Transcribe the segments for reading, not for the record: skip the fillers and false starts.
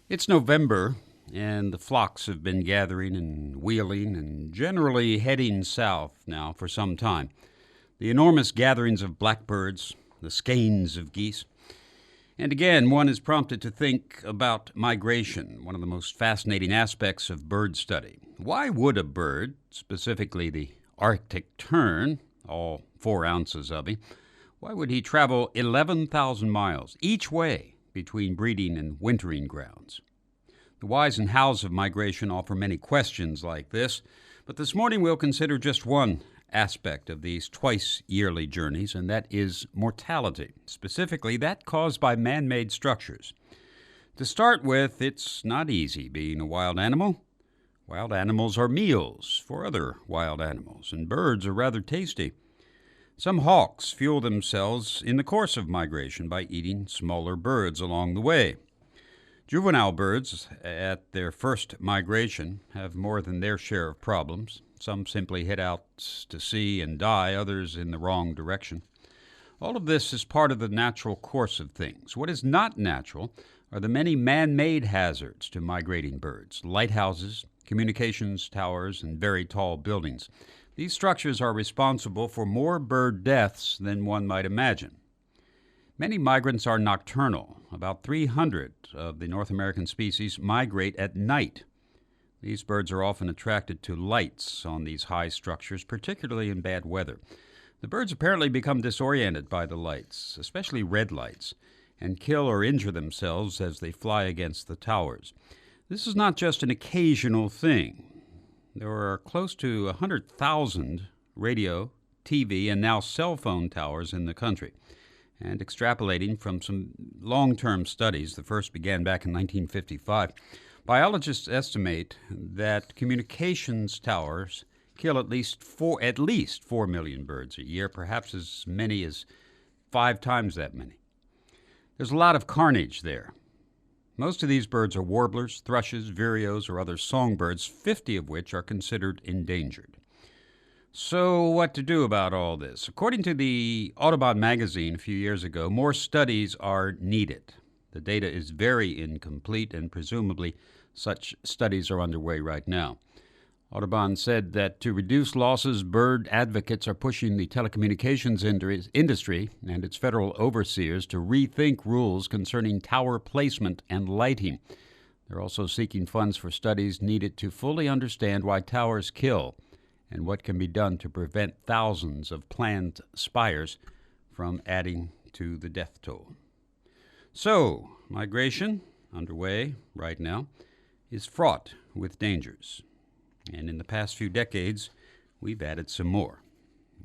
It's November, and the flocks have been gathering and wheeling and generally heading south now for some time. The enormous gatherings of blackbirds, the skeins of geese. And again, one is prompted to think about migration, one of the most fascinating aspects of bird study. Why would a bird, specifically the Arctic tern, all 4 ounces of him, why would he travel 11,000 miles each way between breeding and wintering grounds? The whys and hows of migration offer many questions like this, but this morning we'll consider just one aspect of these twice-yearly journeys, and that is mortality, specifically that caused by man-made structures. To start with, it's not easy being a wild animal. Wild animals are meals for other wild animals, and birds are rather tasty. Some hawks fuel themselves in the course of migration by eating smaller birds along the way. Juvenile birds at their first migration have more than their share of problems. Some simply head out to sea and die, others in the wrong direction. All of this is part of the natural course of things. What is not natural are the many man-made hazards to migrating birds: lighthouses, communications towers, and very tall buildings. These structures are responsible for more bird deaths than one might imagine. Many migrants are nocturnal. About 300 of the North American species migrate at night. These birds are often attracted to lights on these high structures, particularly in bad weather. The birds apparently become disoriented by the lights, especially red lights, and kill or injure themselves as they fly against the towers. This is not just an occasional thing. There are close to 100,000 radio, TV, and now cell phone towers in the country. And extrapolating from some long-term studies, the first began back in 1955, biologists estimate that communications towers kill at least 4 million birds a year, perhaps as many as 5 times that many. There's a lot of carnage there. Most of these birds are warblers, thrushes, vireos, or other songbirds, 50 of which are considered endangered. So what to do about all this? According to the Audubon magazine a few years ago, more studies are needed. The data is very incomplete, and presumably such studies are underway right now. Audubon said that to reduce losses, bird advocates are pushing the telecommunications industry and its federal overseers to rethink rules concerning tower placement and lighting. They're also seeking funds for studies needed to fully understand why towers kill and what can be done to prevent thousands of planned spires from adding to the death toll. So, migration, underway right now, is fraught with dangers. And in the past few decades, we've added some more.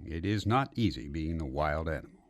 It is not easy being a wild animal.